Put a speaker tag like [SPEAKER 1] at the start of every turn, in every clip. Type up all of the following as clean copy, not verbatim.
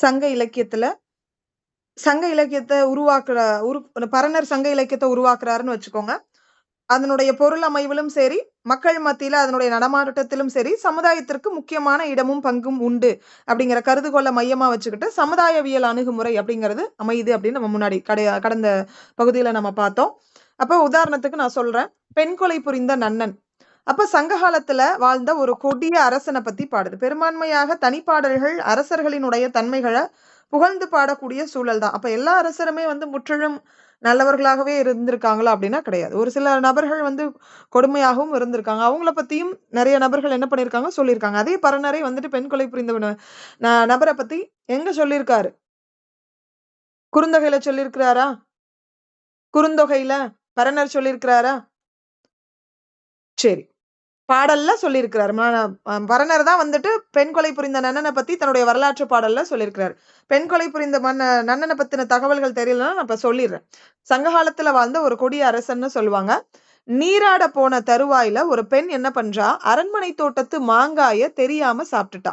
[SPEAKER 1] சங்க இலக்கியத்துல சங்க இலக்கியத்தை பரணர் சங்க இலக்கியத்தை உருவாக்குறாருன்னு வச்சுக்கோங்க. அதனுடைய பொருள் அமைவிலும் சரி, மக்கள் மத்தியில அதனுடைய நடமாட்டத்திலும் சரி, சமுதாயத்திற்கு முக்கியமான இடமும் பங்கும் உண்டு அப்படிங்கிற கருதுகோளை மையமா வச்சுக்கிட்டு சமுதாயவியல் அணுகுமுறை அப்படிங்கிறது அமையுது அப்படின்னு நம்ம முன்னாடி கடந்த பகுதியில நம்ம பார்த்தோம். அப்ப உதாரணத்துக்கு நான் சொல்றேன். பெண் கொலை புரிந்த நன்னன். அப்ப சங்க காலத்துல வாழ்ந்த ஒரு கொடிய அரசனை பத்தி பாடுது. பெரும்பான்மையாக தனிப்பாடல்கள் அரசர்களினுடைய தன்மைகளை புகழ்ந்து பாடக்கூடிய சூழல் தான். அப்ப எல்லா அரசருமே முற்றிலும் நல்லவர்களாகவே இருந்திருக்காங்களா அப்படின்னா கிடையாது. ஒரு சில நபர்கள் கொடுமையாகவும் இருந்திருக்காங்க. அவங்கள பத்தியும் நிறைய நபர்கள் என்ன பண்ணியிருக்காங்க சொல்லியிருக்காங்க. அதே பரணரை பெண் கொலை புரிந்த நபரை பத்தி எங்க சொல்லியிருக்காரு? குறுந்தொகையில சொல்லியிருக்கிறாரா? குறுந்தொகையில பரணர் சொல்லியிருக்கிறாரா? சரி. பாடல்ல சொல்லியிருக்கிறாரு. பரணர் தான் பெண் கொலை புரிந்த நன்னனை பத்தி தன்னுடைய வரலாற்று பாடல்ல சொல்லியிருக்கிறாரு. பெண் கொலை புரிந்த நன்னனை பத்தின தகவல்கள் தெரியலன்னா நான் இப்ப சொல்லிடுறேன். சங்ககாலத்துல வாழ்ந்த ஒரு கொடிய அரசன்னு சொல்லுவாங்க. நீராட போன தருவாயில ஒரு பெண் என்ன பண்றா, அரண்மனை தோட்டத்து மாங்காய தெரியாம சாப்பிட்டுட்டா.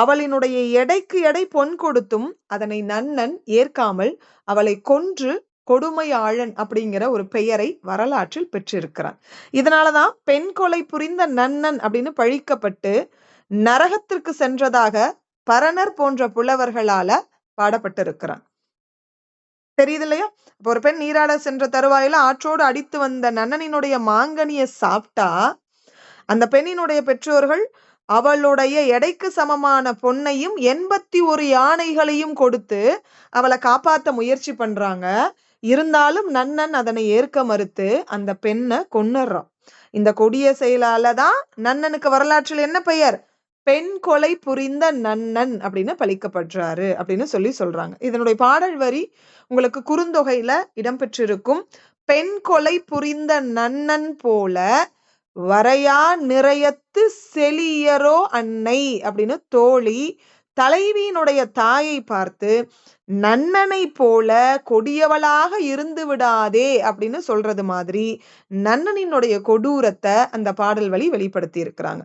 [SPEAKER 1] அவளினுடைய எடைக்கு எடை பொன் கொடுத்தும் அதனை நன்னன் ஏற்காமல் அவளை கொன்று கொடுமையாளன் அப்படிங்கிற ஒரு பெயரை வரலாற்றில் பெற்றிருக்கிறான். இதனாலதான் பெண் கொலை புரிந்த நன்னன் அப்படின்னு பழிக்கப்பட்டு நரகத்திற்கு சென்றதாக பரணர் போன்ற புலவர்களால பாடப்பட்டிருக்கிறான். தெரியுது இல்லையா? அப்ப ஒரு பெண் நீராட சென்ற தருவாயில ஆற்றோடு அடித்து வந்த நன்னனினுடைய மாங்கனிய சாப்பிட்டா அந்த பெண்ணினுடைய பெற்றோர்கள் அவளுடைய எடைக்கு சமமான பொன்னையும் 81 யானைகளையும் கொடுத்து அவளை காப்பாத்த முயற்சி பண்றாங்க. இருந்தாலும் நன்னன் அதனை ஏற்க மறுத்து அந்த பெண்ணை கொன்னுறான். இந்த கொடிய செயலாலதான் நன்னனுக்கு வரலாற்றில் என்ன பெயர்? பெண் கொலை புரிந்த நன்னன் அப்படின்னு பழிக்கப்படுறாரு அப்படின்னு சொல்றாங்க. இதனுடைய பாடல் வரி உங்களுக்கு குறுந்தொகையில இடம்பெற்றிருக்கும். பெண் கொலை புரிந்த நன்னன் போல வரையா நிறையத்து செலியரோ அன்னை அப்படின்னு தோழி தலைவியினுடைய தாயை பார்த்து நன்னனை போல கொடியவளாக இருந்து விடாதே அப்படின்னு சொல்றது மாதிரி நன்னனினுடைய கொடூரத்தை அந்த பாடல் வழி வெளிப்படுத்தி இருக்கிறாங்க.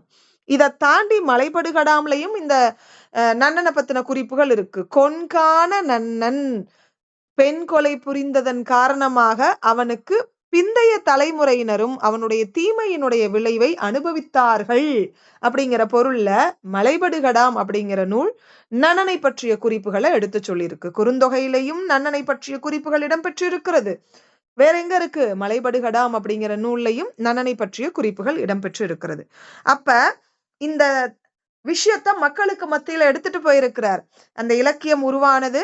[SPEAKER 1] இதை தாண்டி மலைபடுகடாமலையும் இந்த நன்னனை பத்தின குறிப்புகள் இருக்கு. கொன்கான நன்னன் பெண் கொலை புரிந்ததன் காரணமாக அவனுக்கு பிந்தைய தலைமுறையினரும் அவனுடைய தீமையினுடைய விளைவை அனுபவித்தார்கள் அப்படிங்கிற பொருள்ல மலைபடுகடாம் அப்படிங்கிற நூல் நன்னனை பற்றிய குறிப்புகளை எடுத்து சொல்லியிருக்கு. குறுந்தொகையிலையும் நன்னனை பற்றிய குறிப்புகள் இடம்பெற்றிருக்கிறது. வேற எங்க இருக்கு? மலைபடுகடாம் அப்படிங்கிற நூல்லையும் நன்னனை பற்றிய குறிப்புகள் இடம்பெற்று இருக்கிறது. அப்ப இந்த விஷயத்த மக்களுக்கு மத்தியில எடுத்துட்டு போயிருக்கிறார். அந்த இலக்கியம் உருவானது,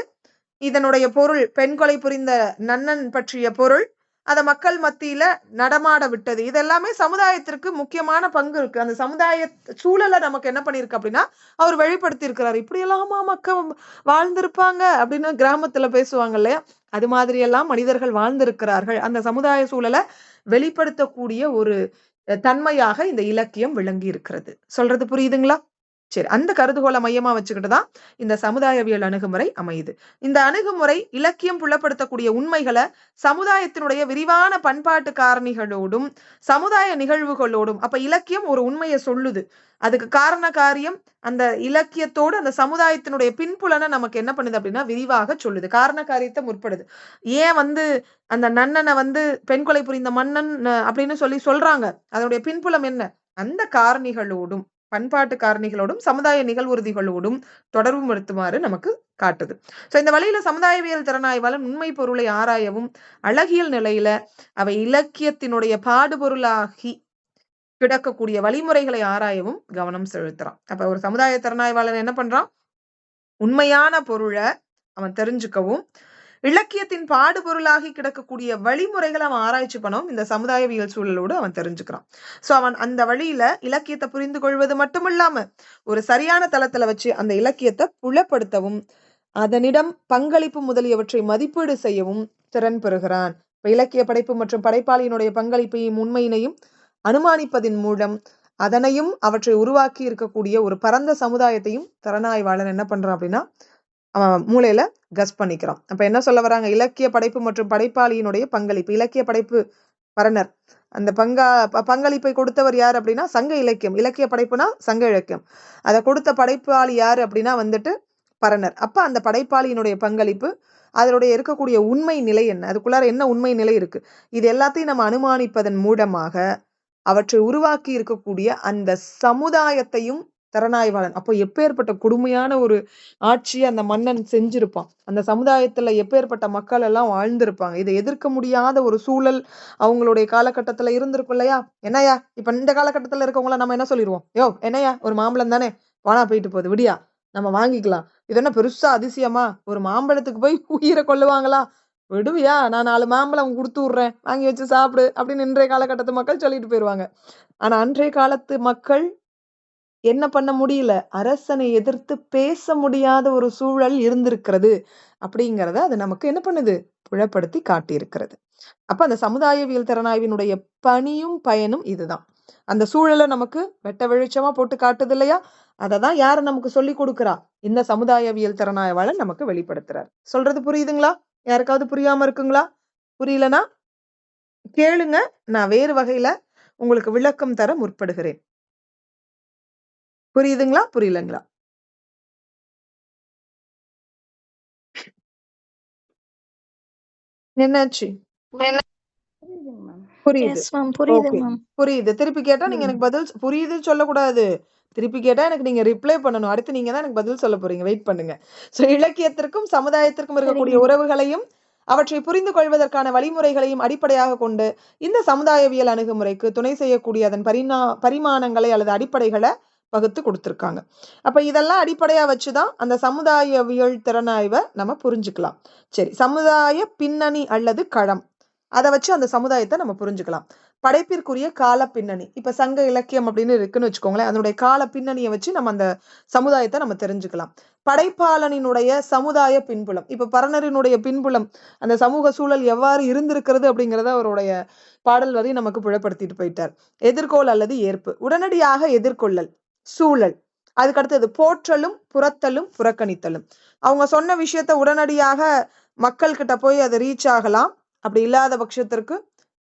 [SPEAKER 1] இதனுடைய பொருள் பெண் கொலை புரிந்த நன்னன் பற்றிய பொருள் அதை மக்கள் மத்தியில நடமாட விட்டது. இதெல்லாமே சமுதாயத்திற்கு முக்கியமான பங்கு இருக்கு. அந்த சமுதாய சூழலை நமக்கு என்ன பண்ணிருக்கு அப்படின்னா அவர் வெளிப்படுத்தி இருக்கிறார். இப்படி எல்லாமா மக்கள் வாழ்ந்திருப்பாங்க அப்படின்னு கிராமத்துல பேசுவாங்க இல்லையா? அது மாதிரி எல்லாம் மனிதர்கள் வாழ்ந்திருக்கிறார்கள். அந்த சமுதாய சூழலை வெளிப்படுத்தக்கூடிய ஒரு தன்மையாக இந்த இலக்கியம் விளங்கி இருக்கிறது. சொல்றது புரியுதுங்களா? சரி, அந்த கருதுகோளை மையமா வச்சுக்கிட்டுதான் இந்த சமுதாயவியல் அணுகுமுறை அமையுது. இந்த அணுகுமுறை இலக்கியம் புலப்படுத்தக்கூடிய உண்மைகளை சமுதாயத்தினுடைய விரிவான பண்பாட்டு காரணிகளோடும் சமுதாய நிகழ்வுகளோடும், அப்ப இலக்கியம் ஒரு உண்மையை சொல்லுது, அதுக்கு காரண காரியம் அந்த இலக்கியத்தோடு அந்த சமுதாயத்தினுடைய பின்புலனை நமக்கு என்ன பண்ணுது அப்படின்னா விரிவாக சொல்லுது, காரண காரியத்தை முற்படுது. ஏன் அந்த நன்னனை பெண் கொலை புரிந்த மன்னன் அப்படின்னு சொல்றாங்க, அதனுடைய பின்புலம் என்ன? அந்த காரணிகளோடும் பண்பாட்டு காரணிகளோடும் சமுதாய நிகழ்வுறுதிகளோடும் தொடர்பு படுத்துமாறு நமக்கு காட்டுது. சோ இந்த வழியில சமுதாயவியல் திறனாய்வாளன் உண்மை பொருளை ஆராயவும் அழகியல் நிலையில அவை இலக்கியத்தினுடைய பாடுபொருளாகி கிடக்கக்கூடிய வழிமுறைகளை ஆராயவும் கவனம் செலுத்துறான். அப்ப ஒரு சமுதாய திறனாய்வாளன் என்ன பண்றான்? உண்மையான பொருளை அவன் தெரிஞ்சுக்கவும் இலக்கியத்தின் பாடுபொருளாகி கிடக்கக்கூடிய வழிமுறைகளை அவன் ஆராய்ச்சி பண்ணவும் இந்த சமுதாயவியல் சூழலோடு அவன் தெரிஞ்சுக்கிறான். சோ அவன் அந்த வழியில இலக்கியத்தை புரிந்து கொள்வது மட்டும் இல்லாம ஒரு சரியான தளத்துல வச்சு அந்த இலக்கியத்தை புலப்படுத்தவும் அதனிடம் பங்களிப்பு முதலியவற்றை மதிப்பீடு செய்யவும் திறன் பெறுகிறான். இலக்கிய படைப்பு மற்றும் படைப்பாளியினுடைய பங்களிப்பையும் உண்மையினையும் அனுமானிப்பதன் மூலம் அதனையும் அவற்றை உருவாக்கி இருக்கக்கூடிய ஒரு பரந்த சமுதாயத்தையும் திறனாய்வாளன் என்ன பண்றான் அப்படின்னா அவன் மூளையில கஸ் பண்ணிக்கிறான். அப்ப என்ன சொல்ல வராங்க? இலக்கிய படைப்பு மற்றும் படைப்பாளியினுடைய பங்களிப்பு. இலக்கிய படைப்பு பரணர், அந்த பங்களிப்பை கொடுத்தவர் யார் அப்படின்னா சங்க இலக்கியம். இலக்கிய படைப்புனா சங்க இலக்கியம். அதை கொடுத்த படைப்பாளி யாரு அப்படின்னா பரணர். அப்ப அந்த படைப்பாளியினுடைய பங்களிப்பு, அதனுடைய இருக்கக்கூடிய உண்மை நிலை என்ன, அதுக்குள்ளார என்ன உண்மை நிலை இருக்கு, இது எல்லாத்தையும் நம்ம அனுமானிப்பதன் மூலமாக அவற்றை உருவாக்கி இருக்கக்கூடிய அந்த சமுதாயத்தையும் திறனாய்வாளன், அப்போ எப்பேற்பட்ட கொடுமையான ஒரு ஆட்சியை அந்த மன்னன் செஞ்சிருப்பான், அந்த சமுதாயத்துல எப்பேற்பட்ட மக்கள் எல்லாம் வாழ்ந்திருப்பாங்க, இதை எதிர்க்க முடியாத ஒரு சூழல் அவங்களுடைய காலகட்டத்துல இருந்திருக்கும் இல்லையா. என்னையா இப்ப இந்த காலகட்டத்துல இருக்கவங்கள நம்ம என்ன சொல்லிடுவோம், யோ என்னையா ஒரு மாம்பழம் தானே, வானா போயிட்டு போகுது விடியா, நம்ம வாங்கிக்கலாம், இது என்ன பெருசா அதிசயமா, ஒரு மாம்பழத்துக்கு போய் உயிரை கொல்லுவாங்களா, விடுவியா, நான் 4 மாம்பழம் கொடுத்து விடுறேன், வாங்கி வச்சு சாப்பிடு அப்படின்னு இன்றைய காலகட்டத்து மக்கள் சொல்லிட்டு போயிருவாங்க. ஆனா அன்றைய காலத்து மக்கள் என்ன பண்ண முடியல, அரசனை எதிர்த்து பேச முடியாத ஒரு சூழல் இருந்திருக்கிறது அப்படிங்கிறத அது நமக்கு என்ன பண்ணுது, புலப்படுத்தி காட்டியிருக்கிறது. அப்ப அந்த சமுதாயவியல் திறனாய்வினுடைய பணியும் பயனும் இதுதான். அந்த சூழலை நமக்கு வெட்ட வெளிச்சமா போட்டு காட்டுது இல்லையா, அததான் யாரு நமக்கு சொல்லி கொடுக்கிறா, இந்த சமுதாயவியல் திறனாய்வாளர் நமக்கு வெளிப்படுத்துறார். சொல்றது புரியுதுங்களா, யாருக்காவது புரியாம இருக்குங்களா, புரியலனா கேளுங்க, நான் வேறு வகையில உங்களுக்கு விளக்கம் தர முற்படுகிறேன். புரியுதுங்களா, புரியலங்களா? என்னாச்சு? புரியுது.
[SPEAKER 2] எஸ் மேம், புரியுதுங்க
[SPEAKER 1] ஓகே,
[SPEAKER 2] மேம்.
[SPEAKER 1] புரியுது. திருப்பி கேட்டா நீங்க எனக்கு பதில் புரியுது சொல்லக்கூடாது. திருப்பி கேட்டா எனக்கு நீங்க ரிப்ளை பண்ணணும். அடுத்து நீங்க தான் எனக்கு பதில் சொல்ல போறீங்க. வெயிட் பண்ணுங்க. சோ இலக்கியத்திற்கும் சமுதாயத்திற்கும் இருக்கக்கூடிய
[SPEAKER 2] சரிங்க.
[SPEAKER 1] உறவுகளையும் அவற்றை புரிந்து கொள்வதற்கான வழிமுறைகளையும் அடிப்படையாக கொண்டு இந்த சமுதாயவியல் அணுகுமுறைக்கு துணை செய்யக்கூடிய அதன் பரிமாணங்களை அல்லது அடிப்படைகளை வகுத்து கொடுத்திருக்காங்க. அப்ப இதெல்லாம் அடிப்படையா வச்சுதான் அந்த சமுதாயவியல் திறனாய்வை நம்ம புரிஞ்சுக்கலாம். சரி, சமுதாய பின்னணி அல்லது களம், அதை வச்சு அந்த சமுதாயத்தை நம்ம புரிஞ்சுக்கலாம். படைப்பிற்குரிய கால பின்னணி, இப்ப சங்க இலக்கியம் அப்படின்னு இருக்குன்னு வச்சுக்கோங்களேன், அதனுடைய கால பின்னணியை வச்சு நம்ம அந்த சமுதாயத்தை நம்ம தெரிஞ்சுக்கலாம். படைப்பாளனினுடைய சமுதாய பின்புலம், இப்ப பரணரினுடைய பின்புலம், அந்த சமூக சூழல் எவ்வாறு இருந்திருக்கிறது அப்படிங்கிறத அவருடைய பாடல் வரி நமக்கு புலப்படுத்திட்டு போயிட்டார். எதிர்கோள் அல்லது ஏற்பு, உடனடியாக எதிர்கொள்ளல் சூழல், அதுக்கடுத்தது போற்றலும் புறத்தலும் புறக்கணித்தலும். அவங்க சொன்ன விஷயத்த உடனடியாக மக்கள் கிட்ட போய் அதை ரீச் ஆகலாம், அப்படி இல்லாத பட்சத்திற்கு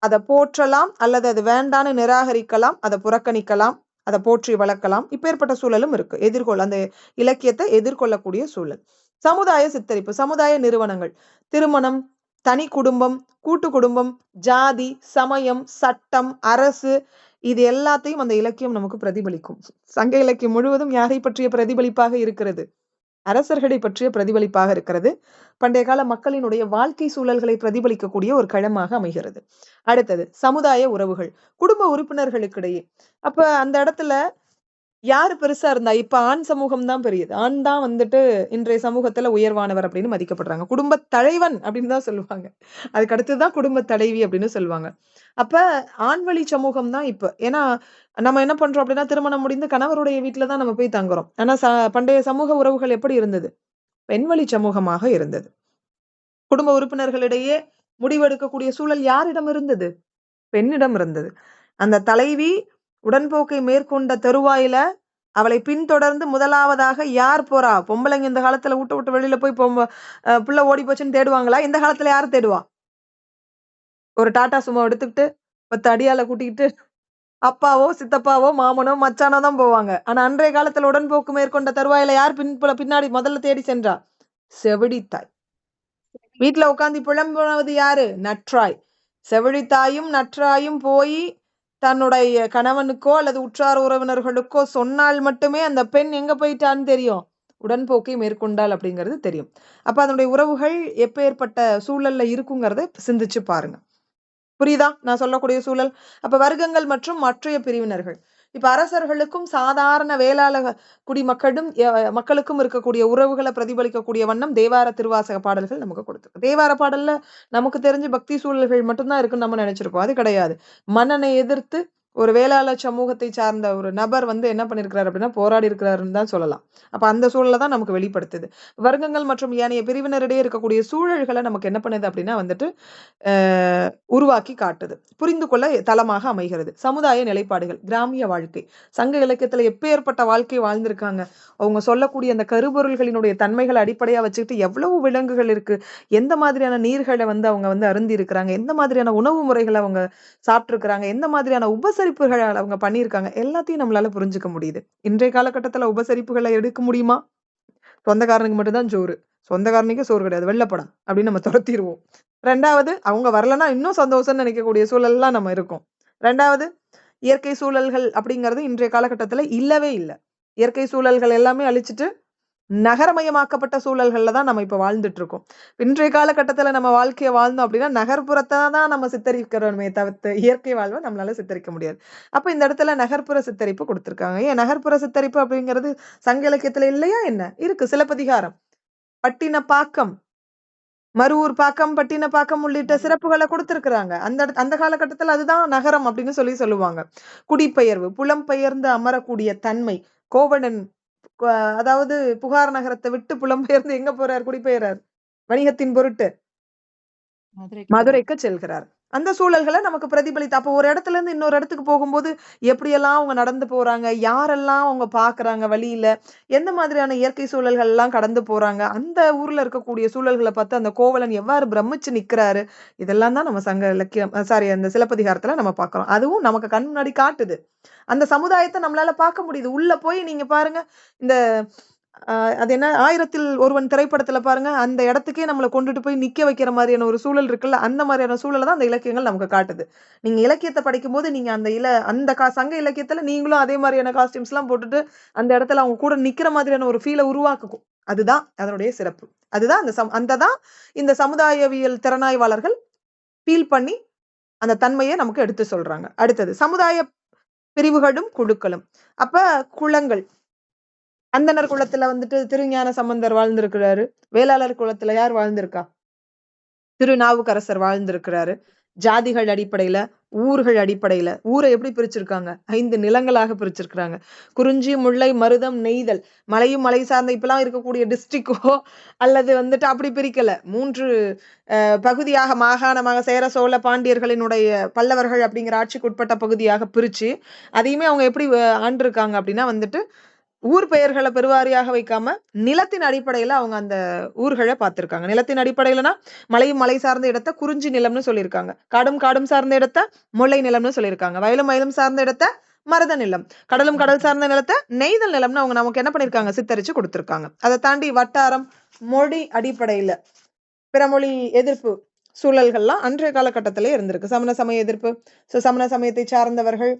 [SPEAKER 1] அதை போற்றலாம் அல்லது அது வேண்டான்னு நிராகரிக்கலாம், அதை புறக்கணிக்கலாம், அதை போற்றி வளர்க்கலாம். இப்பேற்பட்ட சூழலும் இருக்கு. எதிர்கொள்ள அந்த இலக்கியத்தை எதிர்கொள்ளக்கூடிய சூழல். சமுதாய சித்தரிப்பு, சமுதாய நிறுவனங்கள், திருமணம், தனி குடும்பம், கூட்டு குடும்பம், ஜாதி, சமயம், சட்டம், அரசு, இது எல்லாத்தையும் அந்த இலக்கியம் நமக்கு பிரதிபலிக்கும். சங்க இலக்கியம் முழுவதும் யாரை பற்றிய பிரதிபலிப்பாக இருக்கிறது, அரசர்களை பற்றிய பிரதிபலிப்பாக இருக்கிறது. பண்டைய கால மக்களினுடைய வாழ்க்கை சூழல்களை பிரதிபலிக்கக்கூடிய ஒரு களமாக அமைகிறது. அடுத்தது சமுதாய உறவுகள், குடும்ப உறுப்பினர்களுக்கிடையே. அப்ப அந்த இடத்துல யாரு பெருசா இருந்தா, இப்ப ஆண் சமூகம் தான் பெரியது, ஆண் தான் வந்துட்டு இன்றைய சமூகத்துல உயர்வானவர் அப்படின்னு மதிக்கப்படுறாங்க. குடும்ப தலைவன் அப்படின்னு தான் சொல்லுவாங்க, அதுக்கு அடுத்துதான் குடும்ப தலைவி அப்படின்னு சொல்லுவாங்க. அப்ப ஆண்வழி சமூகம் தான் இப்ப. ஏன்னா நம்ம என்ன பண்றோம் அப்படின்னா, திருமணம் முடிந்து கணவருடைய வீட்டுலதான் நம்ம போய் தங்குறோம். ஆனா பண்டைய சமூக உறவுகள் எப்படி இருந்தது, பெண்வழி சமூகமாக இருந்தது. குடும்ப உறுப்பினர்களிடையே முடிவெடுக்கக்கூடிய சூழல் யாரிடம் இருந்தது, பெண்ணிடம் இருந்தது. அந்த தலைவி உடன்போக்கை மேற்கொண்ட தருவாயில அவளை பின்தொடர்ந்து முதலாவதாக யார் போறா, பொம்பளைங்க இந்த காலத்துல விட்டு விட்டு வெளியில போய் புள்ள ஓடி போச்சுன்னு தேடுவாங்களா, இந்த காலத்துல யாரு தேடுவா, ஒரு டாடா சுமோ எடுத்துக்கிட்டு 10 அடியால கூட்டிக்கிட்டு அப்பாவோ சித்தப்பாவோ மாமனோ மச்சானோ தான் போவாங்க. ஆனா அன்றைய காலத்துல உடன்போக்கு மேற்கொண்ட தருவாயில யார் பின்னாடி முதல்ல தேடி சென்றா, செவிடித்தாய். வீட்டுல உட்கார்ந்து புலம்புவது யாரு, நற்றாய். செவிலித்தாயும் நற்றாயும் போய் தன்னுடைய கணவனுக்கோ அல்லது உற்றார் உறவினர்களுக்கோ சொன்னால் மட்டுமே அந்த பெண் எங்க போயிட்டான்னு தெரியும், உடன்போக்கை மேற்கொண்டாள் அப்படிங்கிறது தெரியும். அப்ப அதனுடைய உறவுகள் எப்பேற்பட்ட சூழல்ல இருக்குங்கிறத சிந்திச்சு பாருங்க. புரியுதா நான் சொல்லக்கூடிய சூழல்? அப்ப வர்க்கங்கள் மற்றும் மற்றைய பிரிவினர்கள், இப்ப அரசர்களுக்கும் சாதாரண வேளாள குடிமக்களும் மக்களுக்கும் இருக்கக்கூடிய உறவுகளை பிரதிபலிக்கக்கூடிய வண்ணம் தேவார திருவாசக பாடல்கள் நமக்கு கொடுத்திருக்கு. தேவார பாடல்ல நமக்கு தெரிஞ்ச பக்தி சூழல்கள் மட்டும்தான் இருக்குன்னு நம்ம நினைச்சிருக்கோம், அது கிடையாது. மன்னனை எதிர்த்து ஒரு வேளாள சமூகத்தை சார்ந்த ஒரு நபர் வந்து என்ன பண்ணிருக்கிறார் அப்படின்னா, போராடி இருக்கிறாருன்னு தான் சொல்லலாம். அப்ப அந்த சூழலை தான் நமக்கு வெளிப்படுத்துது. வர்க்கங்கள் மற்றும் ஏனைய பிரிவினரிடையே இருக்கக்கூடிய சூழல்களை நமக்கு என்ன பண்ணுது அப்படின்னா வந்துட்டு உருவாக்கி காட்டுது, புரிந்து கொள்ள தளமாக அமைகிறது. சமுதாய நிலைப்பாடுகள், கிராமிய வாழ்க்கை, சங்க இலக்கியத்துல எப்பேற்பட்ட வாழ்க்கை வாழ்ந்திருக்காங்க, அவங்க சொல்லக்கூடிய அந்த கருப்பொருள்களினுடைய தன்மைகளை அடிப்படையா வச்சுக்கிட்டு எவ்வளவு விலங்குகள் இருக்கு, எந்த மாதிரியான நீர்களை வந்து அவங்க வந்து அருந்தி இருக்கிறாங்க, எந்த மாதிரியான உணவு முறைகளை அவங்க சாப்பிட்டிருக்கிறாங்க, எந்த மாதிரியான உபசரிப்புகளை அவங்க பண்ணியிருக்காங்க, எல்லாத்தையும் நம்மளால புரிஞ்சுக்க முடியுது. இன்றைய காலகட்டத்துல உபசரிப்புகளை எடுக்க முடியுமா, சொந்தக்காரனுக்கு மட்டும்தான் சோறு, சொந்தக்காரனுக்கு சோறு கிடையாது, வெள்ளப்படம் அப்படின்னு நம்ம துரத்திடுவோம். ரெண்டாவது, அவங்க வரலன்னா இன்னும் சந்தோஷம்னு நினைக்கக்கூடிய சூழல்லாம் நம்ம இருக்கோம். ரெண்டாவது, இயற்கை சூழல்கள் அப்படிங்கிறது இன்றைய காலகட்டத்துல இல்லவே இல்லை. இயற்கை சூழல்கள் எல்லாமே அழிச்சிட்டு நகரமயமாக்கப்பட்ட சூழல்கள்ல தான் நம்ம இப்ப வாழ்ந்துட்டு இருக்கோம். இன்றைய காலகட்டத்துல நம்ம வாழ்க்கைய வாழ்ந்தோம் அப்படின்னா நகர்ப்புறத்தை தான் நம்ம சித்தரிக்கிறோமே தவிர்த்து இயற்கை வாழ்வை நம்மளால சித்தரிக்க முடியாது. அப்ப இந்த இடத்துல நகர்ப்புற சித்தரிப்பு கொடுத்திருக்காங்க. ஏன் நகர்ப்புற சித்தரிப்பு அப்படிங்கிறது சங்க இலக்கியத்துல இல்லையா என்ன? இருக்கு. சிலப்பதிகாரம், பட்டினப்பாக்கம், மருவூர் பாக்கம், பட்டினப்பாக்கம் உள்ளிட்ட சிறப்புகளை கொடுத்திருக்கிறாங்க. அந்த காலகட்டத்துல அதுதான் நகரம் அப்படின்னு சொல்லுவாங்க. குடிபெயர்வு, புலம்பெயர்ந்து அமரக்கூடிய தன்மை. கோவலன் அதாவது புகார் நகரத்தை விட்டு புலம்பெயர்ந்து எங்க போறார்? குடிபெயர்றார். வணிகத்தின் பொருட்டு மதுரைக்கு செல்கிறார். அந்த சூழல்களை நமக்கு பிரதிபலித்து, அப்போ ஒரு இடத்துல இருந்து இன்னொரு இடத்துக்கு போகும்போது எப்படியெல்லாம் அவங்க நடந்து போறாங்க, யாரெல்லாம் அவங்க பாக்குறாங்க வழியில, எந்த மாதிரியான இயற்கை சூழல்கள் எல்லாம் கடந்து போறாங்க, அந்த ஊர்ல இருக்கக்கூடிய சூழல்களை பார்த்து அந்த கோவலன் எவ்வாறு பிரமிச்சு நிக்கிறாரு, இதெல்லாம் தான் நம்ம சங்க இலக்கியம் அந்த சிலப்பதிகாரத்துல நம்ம பாக்குறோம். அதுவும் நமக்கு கண் முன்னாடி காட்டுது. அந்த சமுதாயத்தை நம்மளால பார்க்க முடியுது. உள்ள போய் நீங்க பாருங்க, இந்த அது என்ன 1000ல் ஒருவன் திரைப்படத்துல பாருங்க, அந்த இடத்துக்கே நம்மளை கொண்டுட்டு போய் நிக்க வைக்கிற மாதிரியான ஒரு சூழல் இருக்குல்ல, அந்த மாதிரியான சூழலை தான் அந்த இலக்கியங்கள் நமக்கு காட்டுது. நீங்க இலக்கியத்தை படிக்கும் போது நீங்க அந்த சங்க இலக்கியத்துல நீங்களும் அதே மாதிரியான காஸ்டியூம்ஸ் எல்லாம் போட்டுட்டு அந்த இடத்துல அவங்க கூட நிக்கிற மாதிரியான ஒரு ஃபீலை உருவாக்கும். அதுதான் அதனுடைய சிறப்பு. அதுதான் அந்ததான் இந்த சமுதாயவியல் திறனாய்வாளர்கள் ஃபீல் பண்ணி அந்த தன்மையை நமக்கு எடுத்து சொல்றாங்க. அடுத்தது சமுதாய பிரிவுகளும் குழுக்களும். அப்ப குலங்கள், அந்தனர் குலத்துல வந்துட்டு திருஞான சம்பந்தர் வாழ்ந்திருக்கிறாரு. வேளாளர் குலத்துல யார் வாழ்ந்திருக்கா? திருநாவுக்கரசர் வாழ்ந்திருக்கிறாரு. ஜாதிகள் அடிப்படையில, ஊர்கள் அடிப்படையில, ஊரை எப்படி பிரிச்சிருக்காங்க? 5 நிலங்களாக பிரிச்சிருக்கிறாங்க. குறிஞ்சி, முல்லை, மருதம், நெய்தல். மலையும் மலை சார்ந்த இப்பெல்லாம் இருக்கக்கூடிய டிஸ்ட்ரிக்டோ அல்லது வந்துட்டு அப்படி பிரிக்கல. 3 பகுதியாக, மாகாணமாக, சேர சோழ பாண்டியர்களினுடைய பல்லவர்கள் அப்படிங்கிற ஆட்சிக்கு உட்பட்ட பகுதியாக பிரிச்சு அதையுமே அவங்க எப்படி ஆண்டிருக்காங்க அப்படின்னா வந்துட்டு ஊர் பெயர்களை பெருவாரியாக வைக்காம நிலத்தின் அடிப்படையில அவங்க அந்த ஊர்களை பார்த்திருக்காங்க. நிலத்தின் அடிப்படையிலனா மலையும் மலை சார்ந்த இடத்த குறிஞ்சி நிலம்னு சொல்லியிருக்காங்க. காடும் காடும் சார்ந்த இடத்த முல்லை நிலம்னு சொல்லியிருக்காங்க. வயலும் வயலும் சார்ந்த இடத்த மருத நிலம், கடலும் கடல் சார்ந்த நிலத்தை நெய்தல் நிலம்னு அவங்க நமக்கு என்ன பண்ணிருக்காங்க? சித்தரிச்சு கொடுத்திருக்காங்க. அதை தாண்டி வட்டாரம், மொழி அடிப்படையில பிறமொழி எதிர்ப்பு சூழல்கள்லாம் அன்றைய காலகட்டத்திலே இருந்திருக்கு. சமண சமய எதிர்ப்பு, சமண சமயத்தை சார்ந்தவர்கள்,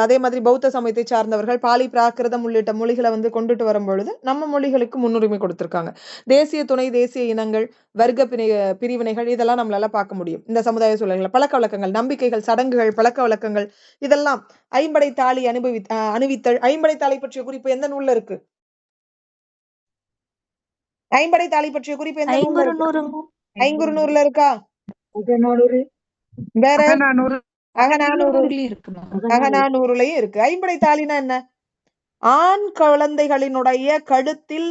[SPEAKER 1] அதே மாதிரி பௌத்த சமயத்தை சார்ந்தவர்கள் பாலி, பிராகிருதம் உள்ளிட்ட மொழிகளை வந்து கொண்டுட்டு வரும் பொழுது நம்ம மொழிகளுக்கு முன்னுரிமை கொடுத்திருக்காங்க. தேசிய துணை தேசிய இனங்கள், வர்க்க பிரிவினைகள் இதெல்லாம் நம்மளால பார்க்க முடியும் இந்த சமுதாய சூழல்கள். பழக்க வழக்கங்கள், நம்பிக்கைகள், சடங்குகள், பழக்க வழக்கங்கள் இதெல்லாம். ஐம்படை தாலி அணிவித்தல். ஐம்படை தாலி பற்றிய குறிப்பு எந்த நூல்ல இருக்கு? ஐம்படை தாலி பற்றிய குறிப்பு எந்த நூல்ல இருக்கு? ஐங்குறுநூறுல இருக்கா? வேற அகநானூறுலயும் இருக்கு. ஐம்படை தாலினா என்ன? ஆண் குழந்தைகளினுடைய கழுத்தில்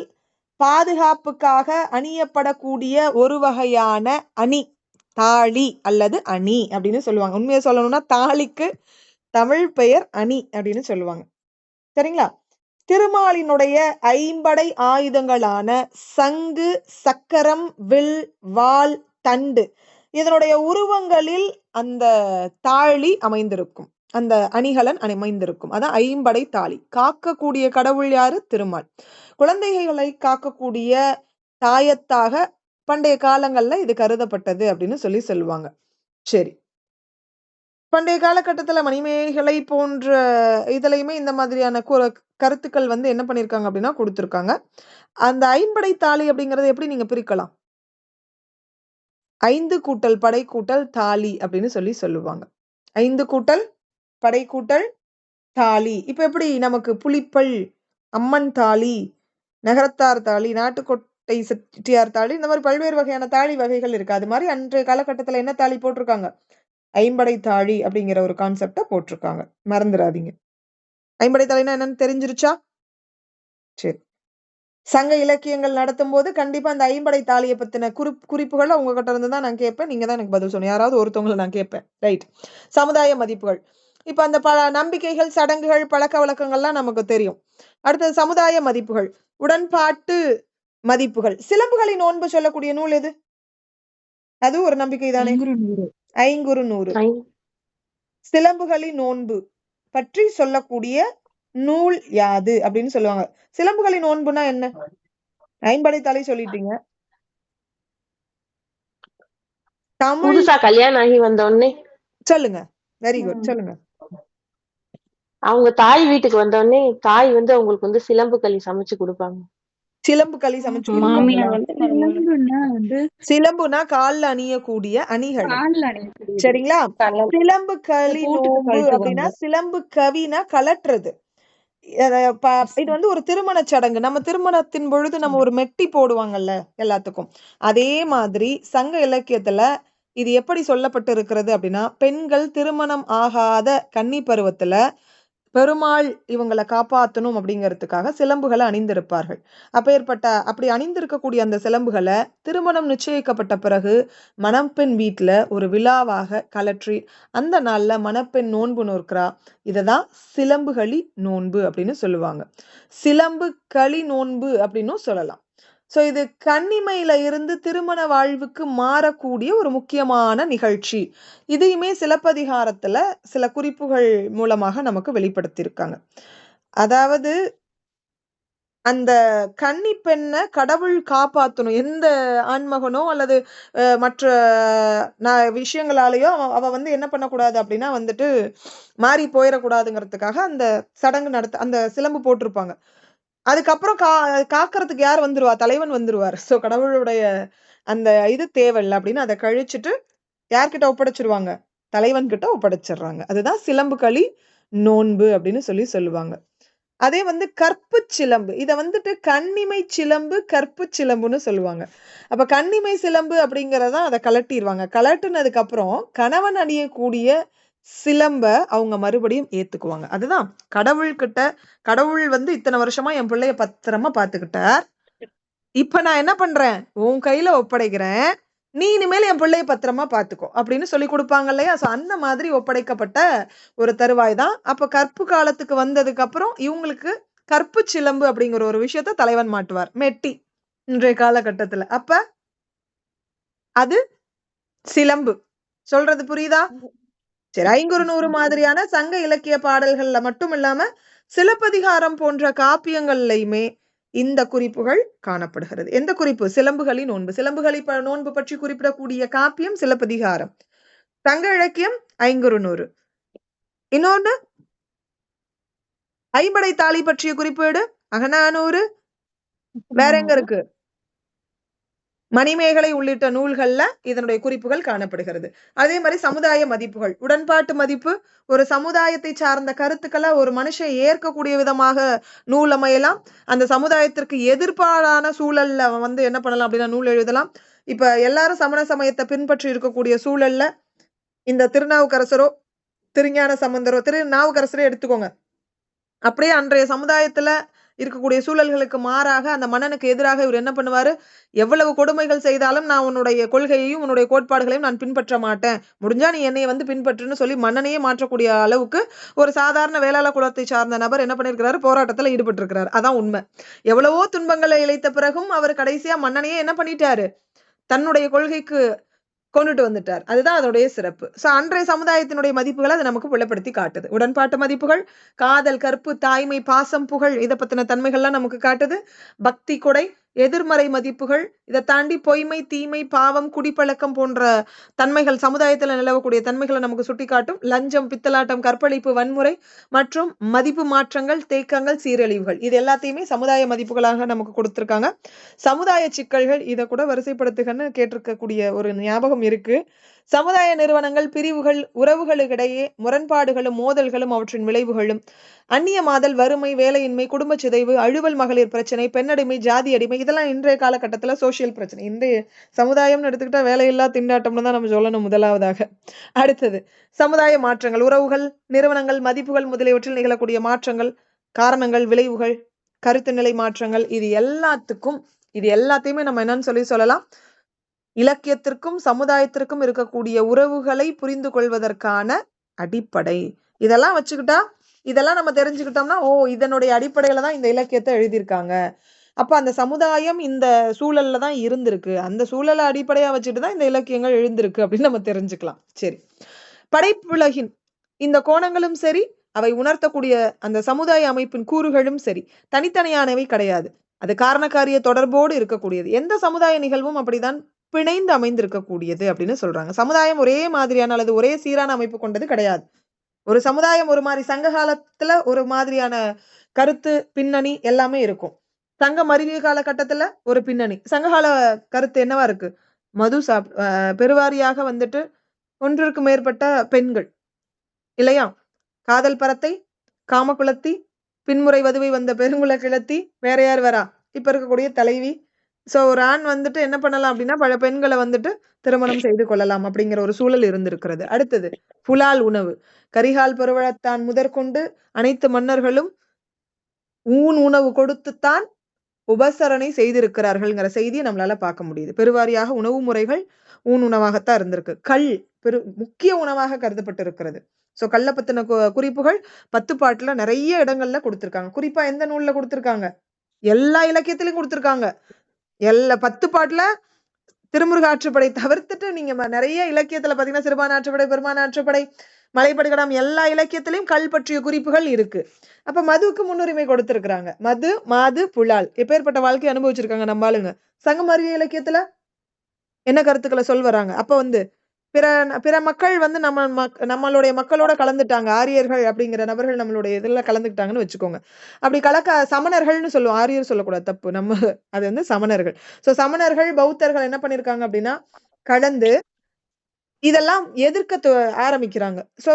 [SPEAKER 1] பாதுகாப்புக்காக அணியப்படக்கூடிய ஒரு வகையான அணி, தாலி அல்லது அணி அப்படின்னு சொல்லுவாங்க. உண்மையை சொல்லணும்னா தாலிக்கு தமிழ் பெயர் அணி அப்படின்னு சொல்லுவாங்க. சரிங்களா? திருமாலினுடைய ஐம்படை ஆயுதங்களான சங்கு, சக்கரம், வில், வாள், தண்டு இதனுடைய உருவங்களில் அந்த தாலி அமைந்திருக்கும், அந்த அணிகலன் அமைந்திருக்கும். அதான் ஐம்படை தாலி. காக்கக்கூடிய கடவுள் யாரு? திருமால். குழந்தைகளை காக்கக்கூடிய தாயத்தாக பண்டைய காலங்கள்ல இது கருதப்பட்டது அப்படின்னு சொல்லுவாங்க. சரி, பண்டைய காலகட்டத்துல மணிமேகலை போன்ற இதுலயுமே இந்த மாதிரியான கருத்துக்கள் வந்து என்ன பண்ணிருக்காங்க அப்படின்னா கொடுத்திருக்காங்க. அந்த ஐம்படை தாலி அப்படிங்கறது எப்படி நீங்க பிரிக்கலாம்? 5 கூட்டல் படை கூட்டல் தாலி அப்படின்னு சொல்லுவாங்க. 5 கூட்டல் படை கூட்டல் தாலி. இப்ப எப்படி நமக்கு புலிப்பல், அம்மன் தாலி, நகரத்தார் தாலி, நாட்டுக்கோட்டை செட்டியார் தாலி, இந்த மாதிரி பல்வேறு வகையான தாலி வகைகள் இருக்கு. அது மாதிரி அன்றைய காலகட்டத்துல என்ன தாலி போட்டிருக்காங்க? ஐம்படை தாலி அப்படிங்கிற ஒரு கான்செப்ட போட்டிருக்காங்க. மறந்துடாதீங்க. ஐம்படை தாலினா என்னன்னு தெரிஞ்சிருச்சா? சரி, சங்க இலக்கியங்கள் நடத்தும் போது கண்டிப்பா அந்த ஐம்படை தாலியை பத்தின குறிப்புகளை உங்ககிட்ட இருந்து தான் நான் கேட்பேன். நீங்க தான் எனக்கு பதில் சொல்லணும். யாராவது ஒருத்தவங்களை நான் கேட்பேன். ரைட். சமுதாய மதிப்புகள். இப்ப அந்த நம்பிக்கைகள், சடங்குகள், பழக்க வழக்கங்கள்லாம் நமக்கு தெரியும். அடுத்தது சமுதாய மதிப்புகள், உடன்பாட்டு மதிப்புகள். சிலம்புகளின் நோன்பு சொல்லக்கூடிய நூல் எது? அது ஒரு நம்பிக்கை தானே. ஐங்குறுநூறு. சிலம்புகளின் நோன்பு பற்றி சொல்லக்கூடிய நூல் யாது அப்படின்னு சொல்லுவாங்க. சிலம்புகளின் நோன்புனா என்ன? ஐம்படைத்தாளி சொல்லிட்டீங்க. தமிழ்
[SPEAKER 2] புதுசா கல்யாணம் ஆகி வந்த உடனே
[SPEAKER 1] சொல்லுங்க. வெரி குட், சொல்லுங்க.
[SPEAKER 2] அவங்க தாய் வீட்டுக்கு வந்த உடனே தாய் வந்து அவங்களுக்கு வந்து சிலம்பு களி சமைச்சு கொடுப்பாங்க.
[SPEAKER 1] சிலம்பு களி சமைச்சு கொடுப்பாங்களா?
[SPEAKER 3] மாமியார் வந்து சிலம்புன்னா வந்து
[SPEAKER 1] சிலம்புனா கால்ல அணியக்கூடிய அணிகள்.
[SPEAKER 3] கால்ல அணியக்கூடியது.
[SPEAKER 1] சரிங்களா?
[SPEAKER 3] கலம்
[SPEAKER 1] சிலம்பு
[SPEAKER 3] இத
[SPEAKER 1] களி
[SPEAKER 3] போட்டுட்டு
[SPEAKER 1] நோன்பு அப்படின்னா
[SPEAKER 3] கழட்டுவாங்க.
[SPEAKER 1] சிலம்பு கவினா கலட்டுறது. இது வந்து ஒரு திருமண சடங்கு. நம்ம திருமணத்தின் பொழுது நம்ம ஒரு மெட்டி போடுவாங்கல்ல எல்லாத்துக்கும். அதே மாதிரி சங்க இலக்கியத்துல இது எப்படி சொல்லப்பட்டு இருக்கிறது அப்படின்னா, பெண்கள் திருமணம் ஆகாத கன்னி பருவத்துல பெருமாள் இவங்கள காப்பாத்தணும் அப்படிங்கிறதுக்காக சிலம்புகளை அணிந்திருப்பார்கள். அப்படி அணிந்திருக்கக்கூடிய அந்த சிலம்புகளை திருமணம் நிச்சயிக்கப்பட்ட பிறகு மணப்பெண் வீட்டுல ஒரு விழாவாக கலற்றி அந்த நாள்ல மணப்பெண் நோன்பு நோக்கிறா. இததான் சிலம்புகளி நோன்பு அப்படின்னு சொல்லுவாங்க. சிலம்பு களி நோன்பு அப்படின்னும் சொல்லலாம். சோ இது கன்னிமையில இருந்து திருமண வாழ்வுக்கு மாறக்கூடிய ஒரு முக்கியமான நிகழ்ச்சி. இதையுமே சிலப்பதிகாரத்துல சில குறிப்புகள் மூலமாக நமக்கு வெளிப்படுத்தியிருக்காங்க. அதாவது அந்த கன்னி பெண்ண கடவுள் காப்பாத்தணும். எந்த ஆண்மகனோ அல்லது மற்ற விஷயங்களாலேயோ அவ வந்து என்ன பண்ணக்கூடாது அப்படின்னா வந்துட்டு மாறி போயிடக்கூடாதுங்கிறதுக்காக அந்த சடங்கு அந்த சிலம்பு போட்டிருப்பாங்க. அதுக்கப்புறம் காக்கறதுக்கு யார் வந்துருவா? தலைவன் வந்துருவார். சோ கடவுளுடைய அந்த இது தேவையில்ல அப்படின்னு அதை கழிச்சிட்டு யார்கிட்ட ஒப்படைச்சிருவாங்க? தலைவன் கிட்ட ஒப்படைச்சிடுறாங்க. அதுதான் சிலம்பு களி நோன்பு அப்படின்னு சொல்லுவாங்க. அதே வந்து கற்பு சிலம்பு. இத வந்துட்டு கன்னிமை சிலம்பு, கற்பு சிலம்புன்னு சொல்லுவாங்க. அப்ப கன்னிமை சிலம்பு அப்படிங்கறத அதை கலட்டிடுவாங்க. கலட்டுனதுக்கு அப்புறம் கணவன் அணியக்கூடிய சிலம்ப அவங்க மறுபடியும் ஏத்துக்குவாங்க. அதுதான் கடவுள் வந்து இத்தனை வருஷமா என் பிள்ளைய பத்திரமா பாத்துக்கிட்டார். இப்ப நான் என்ன பண்றேன்? உன் கையில ஒப்படைக்கிறேன். நீ இனிமேல் என் பிள்ளைய பத்திரமா பாத்துக்கோ அப்படின்னு சொல்லி கொடுப்பாங்க இல்லையா? சோ அந்த மாதிரி ஒப்படைக்கப்பட்ட ஒரு தருவாய் தான். அப்ப கற்பு காலத்துக்கு வந்ததுக்கு அப்புறம் இவங்களுக்கு கற்பு சிலம்பு அப்படிங்கிற ஒரு விஷயத்த தலைவன் மாட்டுவார். மெட்டி இன்றைய காலகட்டத்துல. அப்ப அது சிலம்பு. சொல்றது புரியுதா? சரி, ஐங்குறுநூறு மாதிரியான சங்க இலக்கிய பாடல்கள்ல மட்டும் இல்லாம சிலப்பதிகாரம் போன்ற காப்பியங்கள்லயுமே இந்த குறிப்புகள் காணப்படுகிறது. எந்த குறிப்பு? சிலம்புகளி நோன்பு. சிலம்புகளி நோன்பு பற்றி குறிப்பிடக்கூடிய காப்பியம் சிலப்பதிகாரம். சங்க இலக்கியம் ஐங்குறுநூறு. இன்னொன்னு ஐம்படைத்தாளி பற்றிய குறிப்பேடு அகநானூறு. வேற எங்க இருக்கு? மணிமேகலை உள்ளிட்ட நூல்கள்ல இதனுடைய குறிப்புகள் காணப்படுகிறது. அதே மாதிரி சமுதாய மதிப்புகள், உடன்பாட்டு மதிப்பு, ஒரு சமுதாயத்தை சார்ந்த கருத்துக்களை ஒரு மனுஷன் ஏற்கக்கூடிய விதமாக நூல் அமையலாம். அந்த சமுதாயத்திற்கு எதிர்ப்பான சூழல்ல அவன் வந்து என்ன பண்ணலாம் அப்படின்னா நூல் எழுதலாம். இப்ப எல்லாரும் சமண சமயத்தை பின்பற்றி இருக்கக்கூடிய சூழல்ல இந்த திருநாவுக்கரசரோ திருஞான சம்பந்தரோ திருநாவுக்கரசரே எடுத்துக்கோங்க. அப்படியே அன்றைய சமுதாயத்துல இருக்கக்கூடிய சூழல்களுக்கு மாறாக அந்த மன்னனுக்கு எதிராக இவர் என்ன பண்ணுவாரு? எவ்வளவு கொடுமைகள் செய்தாலும் நான் உன்னுடைய கொள்கையையும் உன்னுடைய கோட்பாடுகளையும் நான் பின்பற்ற மாட்டேன். முடிஞ்சா நீ என்னைய வந்து பின்பற்றுன்னு சொல்லி மன்னனையே மாற்றக்கூடிய அளவுக்கு ஒரு சாதாரண வேளாள குலத்தை சார்ந்த நபர் என்ன பண்ணிருக்கிறாரு? போராட்டத்துல ஈடுபட்டு இருக்கிறார். அதான் உண்மை. எவ்வளவோ துன்பங்களை இழைத்த பிறகும் அவர் கடைசியா மன்னனையே என்ன பண்ணிட்டாரு? தன்னுடைய கொள்கைக்கு கொண்டுட்டு வந்துட்டார். அதுதான் அதோடைய சிறப்பு. சோ அன்றைய சமுதாயத்தினுடைய மதிப்புகளை அது நமக்கு புலப்படுத்தி காட்டுது. உடன்பாட்டு மதிப்புகள், காதல், கற்பு, தாய்மை, பாசம், புகழ் இதை பத்தின தன்மைகள்லாம் நமக்கு காட்டுது. பக்தி, கொடை, எதிர்மறை மதிப்புகள், இதை தாண்டி பொய்மை, தீமை, பாவம், குடிப்பழக்கம் போன்ற தன்மைகள் சமுதாயத்துல நிலவக்கூடிய தன்மைகளை நமக்கு சுட்டிக்காட்டும். லஞ்சம், பித்தலாட்டம், கற்பழிப்பு, வன்முறை மற்றும் மதிப்பு மாற்றங்கள், தேக்கங்கள், சீரழிவுகள் இது எல்லாத்தையுமே சமுதாய மதிப்புகளாக நமக்கு கொடுத்திருக்காங்க. சமுதாய சிக்கல்கள் இதை கூட வரிசைப்படுத்துகன்னு கேட்டிருக்கக்கூடிய ஒரு ஞாபகம் இருக்கு. சமுதாய நிறுவனங்கள், பிரிவுகள், உறவுகளுக்கிடையே முரண்பாடுகளும் மோதல்களும் அவற்றின் விளைவுகளும், அந்நியமாதல், வறுமை, வேலையின்மை, குடும்ப சிதைவு, அழுவல் மகளிர் பிரச்சனை, பெண்ணடிமை, ஜாதி அடிமை இதெல்லாம் இன்றைய காலகட்டத்துல சோசியல் பிரச்சனை. இன்றைய சமுதாயம்னு எடுத்துக்கிட்டா வேலையில்லா திண்டாட்டம்னு தான் நம்ம சொல்லணும் முதலாவதாக. அடுத்தது சமுதாய மாற்றங்கள், உறவுகள், நிறுவனங்கள், மதிப்புகள் முதலியவற்றில் நிகழக்கூடிய மாற்றங்கள், காரணங்கள், விளைவுகள், கருத்து நிலை மாற்றங்கள் இது எல்லாத்தையுமே நம்ம என்னன்னு சொல்லலாம்? இலக்கியத்திற்கும் சமுதாயத்திற்கும் இருக்கக்கூடிய உறவுகளை புரிந்து கொள்வதற்கான அடிப்படை. இதெல்லாம் வச்சுக்கிட்டா இதெல்லாம் நம்ம தெரிஞ்சுக்கிட்டோம்னா இதனுடைய அடிப்படையில தான் இந்த இலக்கியத்தை எழுதியிருக்காங்க. அப்ப அந்த சமுதாயம் இந்த சூழல்ல தான் இருந்திருக்கு. அந்த சூழலை அடிப்படையா வச்சுட்டு தான் இந்த இலக்கியங்கள் எழுந்திருக்கு அப்படின்னு நம்ம தெரிஞ்சுக்கலாம். சரி, படைப்புலகின் இந்த கோணங்களும் சரி, அவை உணர்த்தக்கூடிய அந்த சமுதாய அமைப்பின் கூறுகளும் சரி, தனித்தனியானவை கிடையாது. அது காரணக்காரிய தொடர்போடு இருக்கக்கூடியது. எந்த சமுதாய நிகழ்வும் அப்படிதான் பிணைந்து அமைந்திருக்கக்கூடியது அப்படின்னு சொல்றாங்க. சமுதாயம் ஒரே மாதிரியான அல்லது ஒரே சீரான அமைப்பு கொண்டது கிடையாது. ஒரு சமுதாயம் ஒரு மாதிரி சங்க காலத்துல ஒரு மாதிரியான கருத்து பின்னணி எல்லாமே இருக்கும். சங்கம் அறிவிய காலகட்டத்துல ஒரு பின்னணி. சங்ககால கருத்து என்னவா இருக்கு? மது பெருவாரியாக வந்துட்டு ஒன்றிற்கு மேற்பட்ட பெண்கள் இல்லையா? காதல் பரத்தை, காமகுலத்தி, பின்முறை வதுவை வந்த பெருங்குல கிளத்தி, வேற யார் வரா? இப்ப இருக்கக்கூடிய தலைவி. சோ ஒரு ஆண் வந்துட்டு என்ன பண்ணலாம் அப்படின்னா பல பெண்களை வந்துட்டு திருமணம் செய்து கொள்ளலாம் அப்படிங்கிற ஒரு சூழல் இருந்திருக்கிறது. அடுத்தது புலால் உணவு. கரிகால் பெருவழத்தான் முதற்கொண்டு அனைத்து மன்னர்களும் உணவு கொடுத்துத்தான் உபசரணை செய்திருக்கிறார்கள்ங்கிற செய்தியை நம்மளால பார்க்க முடியுது. பெருவாரியாக உணவு முறைகள் உணவாகத்தான் இருந்திருக்கு. கல் முக்கிய உணவாக கருதப்பட்டு இருக்கிறது. சோ கல்ல பத்தின குறிப்புகள் 10 பாட்டுல நிறைய இடங்கள்ல கொடுத்திருக்காங்க. குறிப்பா எந்த நூல்ல கொடுத்திருக்காங்க? எல்லா இலக்கியத்திலும் கொடுத்திருக்காங்க. 10 பாட்டுல திருமுருக ஆற்றுப்படை தவிர்த்துட்டு நீங்க நிறைய இலக்கியத்துல பாத்தீங்கன்னா சிறுபான் ஆற்றுப்படை, பெருமான் ஆற்றுப்படை, மலைப்படுகடாம் எல்லா இலக்கியத்திலையும் கல் பற்றிய குறிப்புகள் இருக்கு. அப்ப மதுவுக்கு முன்னுரிமை கொடுத்திருக்கிறாங்க. மது, மாது, புலால் எப்பேற்பட்ட வாழ்க்கை அனுபவிச்சிருக்காங்க நம்ம ஆளுங்க. சங்கம் அறிவிய இலக்கியத்துல என்ன கருத்துக்களை சொல்வராங்க? அப்ப பிற மக்கள் நம்மளுடைய மக்களோட கலந்துட்டாங்க. ஆரியர்கள் அப்படிங்கிற நபர்கள் நம்மளுடைய இதுல கலந்துக்கிட்டாங்கன்னு வச்சுக்கோங்க. அப்படி சமணர்கள்னு சொல்லுவோம். ஆரியர் சொல்லக்கூடாது, தப்பு. அது சமணர்கள். சோ சமணர்கள், பௌத்தர்கள் என்ன பண்ணிருக்காங்க அப்படின்னா கலந்து இதெல்லாம் எதிர்க்க ஆரம்பிக்கிறாங்க. சோ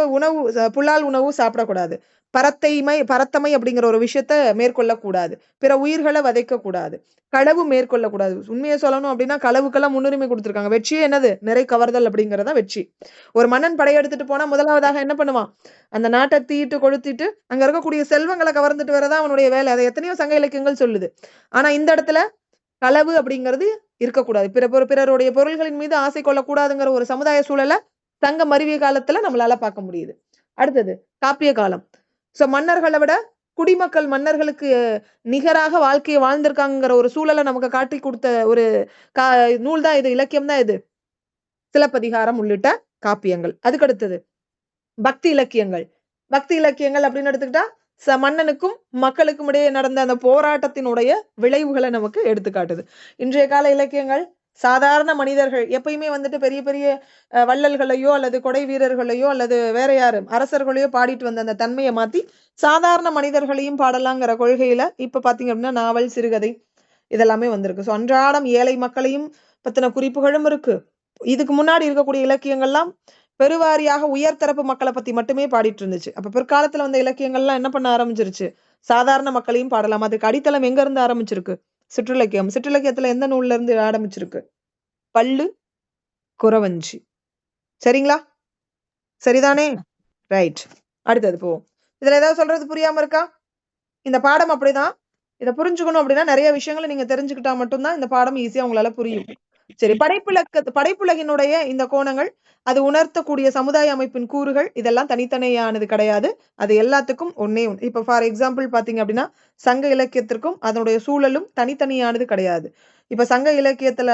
[SPEAKER 1] புலால் உணவு சாப்பிடக்கூடாது. பரத்தமை அப்படிங்கிற ஒரு விஷயத்த மேற்கொள்ளக்கூடாது. பிற உயிர்களை வதைக்க கூடாது. களவு மேற்கொள்ளக்கூடாது. உண்மையை சொல்லணும் அப்படின்னா களவுக்கெல்லாம் முன்னுரிமை கொடுத்திருக்காங்க. வெற்றியே என்னது? நிறை கவர்தல் அப்படிங்கறதா வெற்றி. ஒரு மன்னன் படையெடுத்துட்டு போனா முதலாவதாக என்ன பண்ணுவான்? அந்த நாட்டை தீட்டு கொளுத்திட்டு அங்க இருக்கக்கூடிய செல்வங்களை கவர்ந்துட்டு வரதான் அவனுடைய வேலை. அதை எத்தனையோ சங்க இலக்கியங்கள் சொல்லுது. ஆனா இந்த இடத்துல களவு அப்படிங்கிறது இருக்கக்கூடாது. பிறருடைய பொருள்களின் மீது ஆசை கொள்ளக்கூடாதுங்கிற ஒரு சமுதாய சூழலை சங்கம் அறிவிய காலத்துல நம்மளால பார்க்க முடியுது. அடுத்தது காப்பிய காலம். சோ மன்னர்களை விட குடிமக்கள் மன்னர்களுக்கு நிகராக வாழ்க்கையை வாழ்ந்திருக்காங்கிற ஒரு சூழலை நமக்கு காட்டி கொடுத்த ஒரு நூல் தான் இது, இலக்கியம் தான் இது. சிலப்பதிகாரம் உள்ளிட்ட காப்பியங்கள். அதுக்கு அடுத்தது பக்தி இலக்கியங்கள். பக்தி இலக்கியங்கள் அப்படின்னு எடுத்துக்கிட்டா மன்னனுக்கும் மக்களுக்கும் இடையே நடந்த அந்த போராட்டத்தினுடைய விளைவுகளை நமக்கு எடுத்துக்காட்டுது. இன்றைய கால இலக்கியங்கள் சாதாரண மனிதர்கள் எப்பயுமே வந்துட்டு பெரிய பெரிய வள்ளல்களையோ அல்லது கொடை வீரர்களையோ அல்லது வேற யாரு அரசர்களையோ பாடிட்டு வந்த அந்த தன்மையை மாத்தி சாதாரண மனிதர்களையும் பாடலாங்கிற கொள்கையில இப்ப பாத்தீங்க அப்படின்னா நாவல், சிறுகதை இதெல்லாமே வந்திருக்கு. சோ அன்றாடம் ஏழை மக்களையும் பத்தின குறிப்புகளும் இருக்கு. இதுக்கு முன்னாடி இருக்கக்கூடிய இலக்கியங்கள்லாம் பெருவாரியாக உயர்தரப்பு மக்களை பத்தி மட்டுமே பாடிட்டு இருந்துச்சு. அப்ப பிற்காலத்துல வந்த இலக்கியங்கள்லாம் என்ன பண்ண ஆரம்பிச்சிருச்சு? சாதாரண மக்களையும் பாடலாம். அதுக்கு அடித்தளம் எங்க இருந்து ஆரம்பிச்சிருக்கு? சிற்றிலக்கியம். சிற்றிலக்கியத்துல எந்த நூல்ல இருந்து ஆரம்பிச்சிருக்கு? பள்ளு, குறவஞ்சி. சரிங்களா? சரிதானே? ரைட். அடுத்தது போவோம். இதுல ஏதாவது சொல்றது புரியாம இருக்கா? இந்த பாடம் அப்படிதான். இதை புரிஞ்சுக்கணும் அப்படின்னா நிறைய விஷயங்களை நீங்க தெரிஞ்சுக்கிட்டா மட்டும்தான் இந்த பாடம் ஈஸியா உங்களால புரியும். சரி, படைப்புலகினுடைய இந்த கோணங்கள், அது உணர்த்தக்கூடிய சமுதாய அமைப்பின் கூறுகள் இதெல்லாம் தனித்தனியானது கிடையாது. அது எல்லாத்துக்கும் ஒன்னே ஒன்று. இப்ப ஃபார் எக்ஸாம்பிள் பாத்தீங்க அப்படின்னா சங்க இலக்கியத்திற்கும் அதனுடைய சூழலும் தனித்தனியானது கிடையாது. இப்ப சங்க இலக்கியத்துல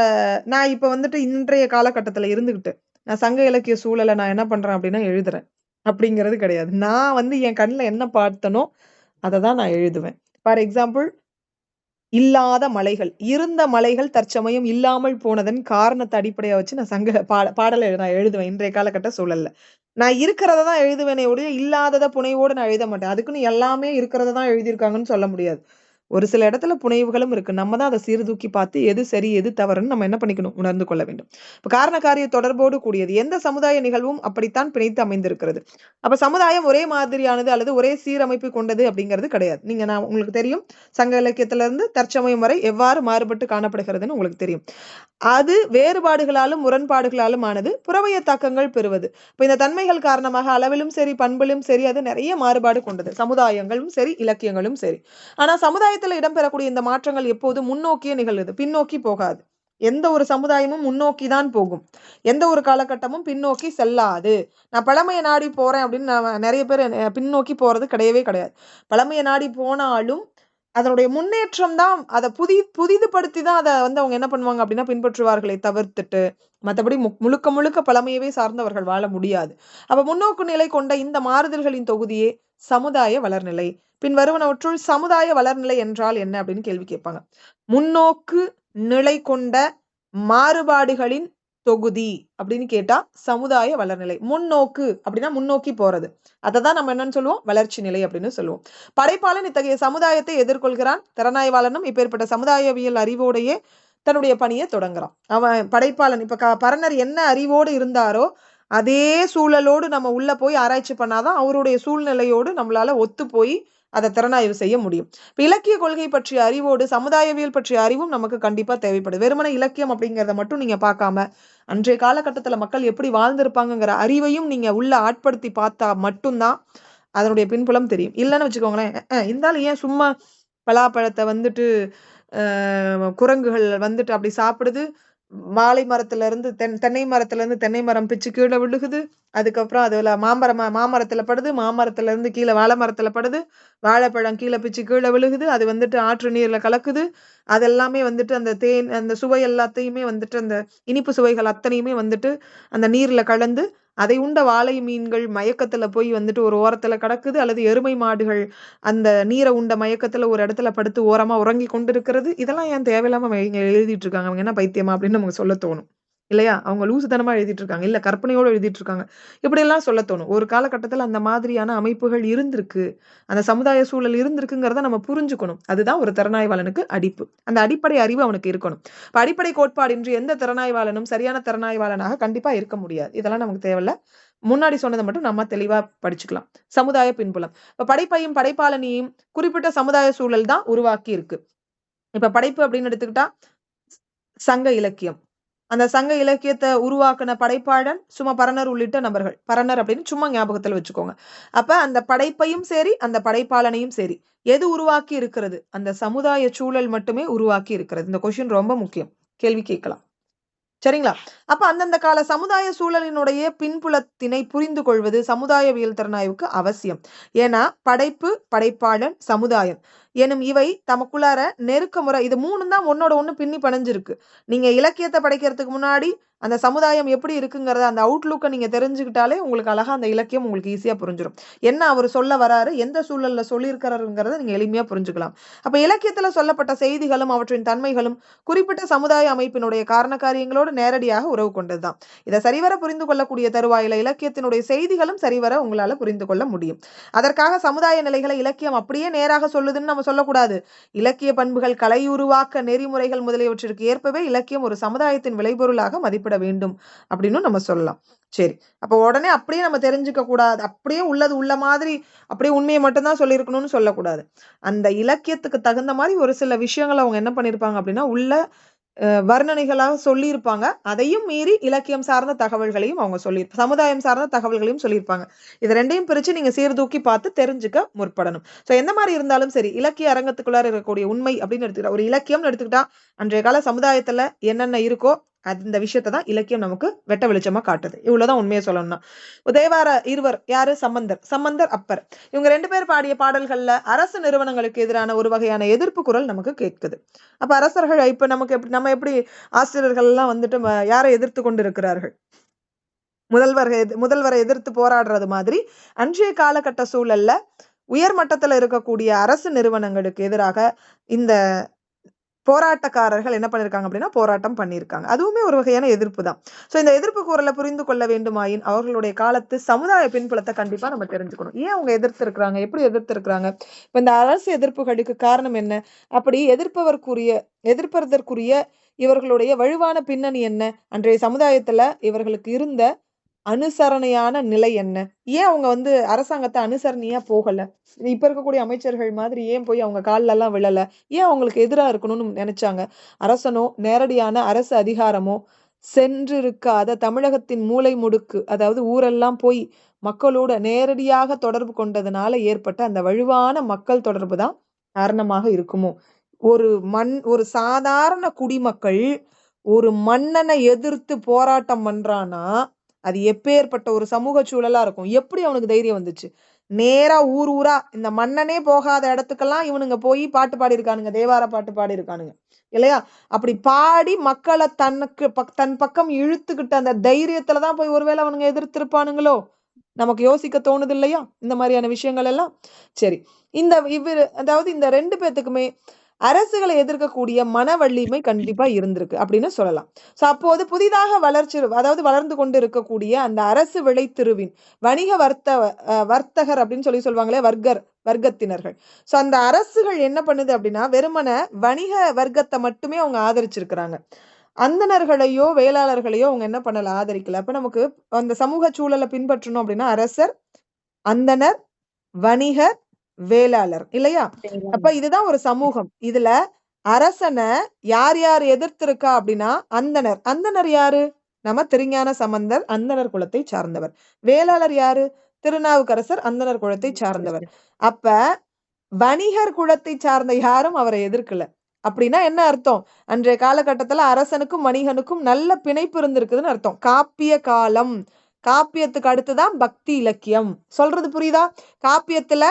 [SPEAKER 1] நான் இப்ப வந்துட்டு இன்றைய காலகட்டத்துல இருந்துகிட்டு நான் சங்க இலக்கிய சூழலை நான் என்ன பண்றேன் அப்படின்னா எழுதுறேன் அப்படிங்கிறது கிடையாது. நான் என் கண்ணுல என்ன பார்த்தனோ அதை தான் நான் எழுதுவேன். ஃபார் எக்ஸாம்பிள் இல்லாத மலைகள், இருந்த மலைகள் தற்சமயம் இல்லாமல் போனதன் காரணத்தை அடிப்படையா வச்சு நான் சங்க பாடலை நான் எழுதுவேன். இன்றைய காலகட்ட சூழல்ல நான் இருக்கிறத தான் எழுதுவேனே ஒழிய இல்லாதத புனைவோடு நான் எழுத மாட்டேன். அதுக்குன்னு எல்லாமே இருக்கிறத தான் எழுதியிருக்காங்கன்னு சொல்ல முடியாது. ஒரு சில இடத்துல புனைவுகளும் இருக்கு. நம்ம தான் அதை சீர்தூக்கி பார்த்து எது சரி எது தவறுன்னு நம்ம என்ன பண்ணிக்கணும், உணர்ந்து கொள்ள வேண்டும். இப்ப காரணக்காரிய தொடர்போடு கூடியது. எந்த சமுதாய நிகழ்வும் அப்படித்தான் பிணைத்து அமைந்திருக்கிறது. அப்ப சமுதாயம் ஒரே மாதிரியானது அல்லது ஒரே சீரமைப்பு கொண்டது அப்படிங்கிறது கிடையாது. உங்களுக்கு தெரியும் சங்க இலக்கியத்துல இருந்து தற்சமயம் வரை எவ்வாறு மாறுபட்டு காணப்படுகிறதுன்னு உங்களுக்கு தெரியும். அது வேறுபாடுகளாலும் முரண்பாடுகளாலும் ஆனது. புறவய தாக்கங்கள் பெறுவது. இப்ப இந்த தன்மைகள் காரணமாக அளவிலும் சரி பண்பிலும் சரி அது நிறைய மாறுபாடு கொண்டது. சமுதாயங்களும் சரி இலக்கியங்களும் சரி. ஆனா சமுதாயத்துல இடம்பெறக்கூடிய இந்த மாற்றங்கள் எப்போது முன்னோக்கியே நிகழ்வது, பின்னோக்கி போகாது. எந்த ஒரு சமுதாயமும் முன்னோக்கிதான் போகும். எந்த ஒரு காலகட்டமும் பின்னோக்கி செல்லாது. நான் பழமையை நாடி போறேன் அப்படின்னு நிறைய பேர் பின்னோக்கி போறது கிடையவே கிடையாது. பழமையை நாடி போனாலும் அதனுடைய முன்னேற்றம் தான் அதை புதிதுபடுத்தி தான் அதை வந்து அவங்க என்ன பண்ணுவாங்க அப்படின்னா பின்பற்றுவார்களை தவிர்த்துட்டு மற்றபடி முழுக்க முழுக்க பழமையவே சார்ந்தவர்கள் வாழ முடியாது. அப்ப முன்னோக்கு நிலை கொண்ட இந்த மாறுதல்களின் தொகுதியே சமுதாய வளர்நிலை. பின் வருவனவற்றுள் சமுதாய வளர்நிலை என்றால் என்ன அப்படின்னு கேள்வி கேட்பாங்க. முன்னோக்கு நிலை கொண்ட மாறுபாடுகளின் தொகுதி அப்படின்னு கேட்டா சமுதாய வளர்நிலை. முன்னோக்கு அப்படின்னா முன்னோக்கி போறது, அததான் நம்ம என்னன்னு சொல்லுவோம், வளர்ச்சி நிலை அப்படின்னு சொல்லுவோம். படைப்பாளன் இத்தகைய சமுதாயத்தை எதிர்கொள்கிறான். திறனாய்வாளனும் இப்பேற்பட்ட சமுதாயவியல் அறிவோடையே தன்னுடைய பணியை தொடங்குறான். அவன் படைப்பாளன் இப்ப பரணர் என்ன அறிவோடு இருந்தாரோ அதே சூழலோடு நம்ம உள்ள போய் ஆராய்ச்சி பண்ணாதான் அவருடைய சூழ்நிலையோடு நம்மளால ஒத்து போய் அதை திறனாய்வு செய்ய முடியும். இப்ப இலக்கிய கொள்கை பற்றிய அறிவோடு சமுதாயவியல் பற்றிய அறிவும் நமக்கு கண்டிப்பா தேவைப்படுது. வெறுமனே இலக்கியம் அப்படிங்கிறத மட்டும் நீங்க பார்க்காம அன்றைய காலகட்டத்துல மக்கள் எப்படி வாழ்ந்திருப்பாங்கிற அறிவையும் நீங்க உள்ள ஆட்படுத்தி பார்த்தா மட்டும்தான் அதனுடைய பின்புலம் தெரியும். இல்லைன்னு வச்சுக்கோங்களேன், இருந்தாலும் ஏன் சும்மா பலாப்பழத்தை வந்துட்டு குரங்குகள் வந்துட்டு அப்படி சாப்பிடுது, வாழை மரத்துல இருந்து தென்னை மரத்துல இருந்து தென்னை மரம் பிச்சு கீழே விழுகுது, அதுக்கப்புறம் அதுல மாமரத்துல படுது, மாமரத்துல இருந்து கீழே வாழை மரத்துல படுது, வாழைப்பழம் கீழே பிச்சு கீழே விழுகுது, அது வந்துட்டு ஆற்று நீர்ல கலக்குது, அதெல்லாமே வந்துட்டு அந்த தேன் அந்த சுவை எல்லாத்தையுமே வந்துட்டு அந்த இனிப்பு சுவைகள் அத்தனையுமே வந்துட்டு அந்த நீர்ல கலந்து அதை உண்ட வாழை மீன்கள் மயக்கத்துல போய் வந்துட்டு ஒரு ஓரத்துல கிடக்குது, அல்லது எருமை மாடுகள் அந்த நீரை உண்ட மயக்கத்துல ஒரு இடத்துல படுத்து ஓரமா உறங்கி கொண்டிருக்கிறது. இதெல்லாம் ஏன் தேவையில்லாம எழுதிட்டு இருக்காங்க, அவங்க என்ன பைத்தியமா அப்படின்னு நமக்கு சொல்ல தோணும் இல்லையா? அவங்க லூசுத்தனமா எழுதிட்டு இருக்காங்க, இல்ல கற்பனையோடு எழுதிட்டு இருக்காங்க, இப்படி எல்லாம் சொல்ல தோணும். ஒரு காலகட்டத்துல அந்த மாதிரியான அமைப்புகள் இருந்திருக்கு, அந்த சமுதாய சூழல் இருந்திருக்குங்கிறத நம்ம புரிஞ்சுக்கணும். அதுதான் ஒரு திறனாய்வாளனுக்கு அடிப்பு. அந்த அடிப்படை அறிவு அவனுக்கு இருக்கணும். இப்ப அடிப்படை கோட்பாடின்றி எந்த திறனாய்வாளனும் சரியான திறனாய்வாளனாக கண்டிப்பா இருக்க முடியாது. இதெல்லாம் நமக்கு தேவையில்ல. முன்னாடி சொன்னதை மட்டும் நம்ம தெளிவா படிச்சுக்கலாம். சமுதாய பின்புலம். இப்ப படைப்பையும் படைப்பாளனையும் குறிப்பிட்ட சமுதாய சூழல் தான் உருவாக்கி இருக்கு. இப்ப படைப்பு அப்படின்னு எடுத்துக்கிட்டா சங்க இலக்கியம். அந்த சங்க இலக்கியத்தை உருவாக்குன படைப்பாளன் சும்மா பரணர் உள்ளிட்ட நபர்கள். பரணர் அப்படின்னு சும்மா ஞாபகத்துல வச்சுக்கோங்க. அப்ப அந்த படைப்பையும் சரி அந்த படைப்பாளனையும் சரி எது உருவாக்கி இருக்கிறது? அந்த சமுதாய சூழல் மட்டுமே உருவாக்கி இருக்கிறது. இந்த கொஸ்டின் ரொம்ப முக்கியம், கேள்வி கேட்கலாம். சரிங்களா? அப்ப அந்தந்த கால சமுதாய சூழலினுடைய பின்புலத்தினை புரிந்து கொள்வது சமுதாயவியல் திறனாய்வுக்கு அவசியம். ஏன்னா படைப்பு, படைப்பாளன், சமுதாயம் எனும் இவை தமக்குள்ளார நெருக்க முறை, இது மூணும் தான் ஒன்னோட ஒண்ணு பின்னி பிணைஞ்சிருக்கு. நீங்க இலக்கியத்தை படைக்கிறதுக்கு முன்னாடி அந்த சமுதாயம் எப்படி இருக்குங்கிறத அந்த அவுட்லுக்கை நீங்க தெரிஞ்சுக்கிட்டாலே உங்களுக்கு அழகா அந்த இலக்கியம் உங்களுக்கு ஈஸியா புரிஞ்சிடும். என்ன அவர் சொல்ல வராரு, எந்த சூழல்ல சொல்லியிருக்கிறாருங்கிறத நீங்க எளிமையா புரிஞ்சுக்கலாம். அப்ப இலக்கியத்துல சொல்லப்பட்ட செய்திகளும் அவற்றின் தன்மைகளும் குறிப்பிட்ட சமுதாய அமைப்பினுடைய காரண காரியங்களோடு நேரடியாக உறவு கொண்டதுதான். இதை சரிவர புரிந்து கொள்ளக்கூடிய தருவாயில இலக்கியத்தினுடைய செய்திகளும் சரிவர உங்களால புரிந்து கொள்ள முடியும். அதற்காக சமுதாய நிலைகளை இலக்கியம் அப்படியே நேராக சொல்லுதுன்னு நம்ம சொல்லக்கூடாது. இலக்கிய பண்புகள், கலை உருவாக்க நெறிமுறைகள் முதலியவற்றிற்கு ஏற்பவே இலக்கியம் ஒரு சமுதாயத்தின் விளைபொருளாக மதிப்பிட வேண்டும் அப்படின்னு நம்ம சொல்லலாம். சரி, அப்ப உடனே அப்படியே நம்ம தெரிஞ்சுக்க கூடாது, அப்படியே உள்ளது உள்ள மாதிரி அப்படியே உண்மையை மட்டும்தான் சொல்லியிருக்கணும்னு சொல்லக்கூடாது. அந்த இலக்கியத்துக்கு தகுந்த மாதிரி ஒரு சில விஷயங்களை அவங்க என்ன பண்ணிருப்பாங்க அப்படின்னா உள்ள வர்ணனைகளாக சொல்லியிருப்பாங்க. அதையும் மீறி இலக்கியம் சார்ந்த தகவல்களையும் அவங்க சொல்லியிருப்பாங்க, சமுதாயம் சார்ந்த தகவல்களையும் சொல்லியிருப்பாங்க. இது ரெண்டையும் பிரிச்சு நீங்க சீர்தூக்கி பார்த்து தெரிஞ்சுக்க முற்படணும். சோ எந்த மாதிரி இருந்தாலும் சரி இலக்கிய அரங்கத்துக்குள்ளார இருக்கக்கூடிய உண்மை அப்படின்னு எடுத்துக்கிட்டா, ஒரு இலக்கியம்னு எடுத்துக்கிட்டா அன்றைய கால சமுதாயத்துல என்னென்ன இருக்கோ அந்த விஷயத்தை தான் இலக்கியம் நமக்கு வெட்ட வெளிச்சமா காட்டுது. இவ்வளவுதான் உண்மையை சொல்லணும்னா. தேவார இருவர் யாரு? சம்பந்தர், அப்பர். இவங்க 2 பேர் பாடிய பாடல்கள்ல அரசு நிறுவனங்களுக்கு எதிரான ஒரு வகையான எதிர்ப்பு குரல் நமக்கு கேட்குது. அப்ப அரசர்கள் இப்ப நமக்கு நம்ம எப்படி ஆசிரியர்கள் எல்லாம் வந்துட்டு யாரை எதிர்த்து கொண்டு இருக்கிறார்கள்? முதல்வரை எதிர்த்து போராடுறது மாதிரி அன்றைய காலகட்ட சூழல்ல உயர்மட்டத்துல இருக்கக்கூடிய அரசு நிறுவனங்களுக்கு எதிராக இந்த போராட்டக்காரர்கள் என்ன பண்ணிருக்காங்க அப்படின்னா போராட்டம் பண்ணியிருக்காங்க. அதுவுமே ஒரு வகையான எதிர்ப்பு தான். சோ இந்த எதிர்ப்பு குரலை புரிந்து கொள்ள வேண்டுமாயின் அவர்களுடைய காலத்து சமுதாய பின்புலத்தை கண்டிப்பா நம்ம தெரிஞ்சுக்கணும். ஏன் அவங்க எதிர்த்து இருக்கிறாங்க, எப்படி எதிர்த்து இருக்கிறாங்க, இப்ப இந்த அரசு எதிர்ப்புகளுக்கு காரணம் என்ன, அப்படி எதிர்ப்பதற்குரிய இவர்களுடைய வலுவான பின்னணி என்ன, அன்றைய சமுதாயத்துல இவர்களுக்கு இருந்த அனுசரணையான நிலை என்ன, ஏன் அவங்க அரசாங்கத்தை அனுசரணையா போகல, இப்ப இருக்கக்கூடிய அமைச்சர்கள் மாதிரி ஏன் போய் அவங்க கால்ல எல்லாம் விழல, ஏன் அவங்களுக்கு எதிரா இருக்கணும்னு நினைச்சாங்க? அரசனோ நேரடியான அரசு அதிகாரமோ சென்றிருக்காத தமிழகத்தின் மூலை முடுக்கு, அதாவது ஊரெல்லாம் போய் மக்களோட நேரடியாக தொடர்பு கொண்டதுனால ஏற்பட்ட அந்த வலுவான மக்கள் தொடர்பு தான் காரணமாக இருக்குமோ? ஒரு சாதாரண குடிமக்கள் ஒரு மன்னனை எதிர்த்து போராட்டம் பண்றானா அது எப்பேற்பட்ட ஒரு சமூக சூழலா இருக்கும், எப்படி அவனுக்கு தைரியம் வந்துச்சு? நேரா ஊர் ஊரா இந்த மன்னனே போகாத இடத்துக்கெல்லாம் இவனுங்க போய் பாட்டு பாடி இருக்கானுங்க, தேவார பாட்டு பாடி இருக்கானுங்க இல்லையா? அப்படி பாடி மக்களை தன் பக்கம் இழுத்துக்கிட்ட அந்த தைரியத்துலதான் போய் ஒருவேளை அவனுங்க எதிர்த்திருப்பானுங்களோ? நமக்கு யோசிக்க தோணுது இல்லையா இந்த மாதிரியான விஷயங்கள் எல்லாம்? சரி, அதாவது இந்த 2 பேத்துக்குமே அரசுகளை எதிர்க்கக்கூடிய மன வலிமை கண்டிப்பா இருந்திருக்கு அப்படின்னு சொல்லலாம். சோ அப்போது புதிதாக அதாவது வளர்ந்து கொண்டு இருக்கக்கூடிய அந்த அரசு விளைத்திருவின் வணிக வர்த்தகர் அப்படின்னு சொல்லுவாங்களே, வர்க்கத்தினர்கள். சோ அந்த அரசுகள் என்ன பண்ணுது அப்படின்னா, வெறுமன வணிக வர்க்கத்தை மட்டுமே அவங்க ஆதரிச்சிருக்கிறாங்க. அந்தணர்களையோ வேளாளர்களையோ அவங்க என்ன பண்ணல, ஆதரிக்கல. அப்ப நமக்கு அந்த சமூக சூழலை பின்பற்றணும் அப்படின்னா அரசர், அந்தணர், வணிகர், வேளாளர் இல்லையா? அப்ப இதுதான் ஒரு சமூகம். இதுல அரசனை யார் யார் எதிர்த்திருக்கா அப்படின்னா அந்தணர் யாரு? நம்ம திருஞான சம்பந்தர் அந்தணர் குலத்தை சார்ந்தவர். வேளாளர் யாரு? திருநாவுக்கரசர் அந்தணர் குலத்தை சார்ந்தவர். அப்ப வணிகர் குலத்தை சார்ந்த யாரும் அவரை எதிர்க்கல. அப்படின்னா என்ன அர்த்தம்? அன்றைய காலகட்டத்துல அரசனுக்கும் வணிகனுக்கும் நல்ல பிணைப்பு இருந்திருக்குதுன்னு அர்த்தம். காப்பிய காலம், காப்பியத்துக்கு அடுத்துதான் பக்தி இலக்கியம். சொல்றது புரியுதா? காப்பியத்துல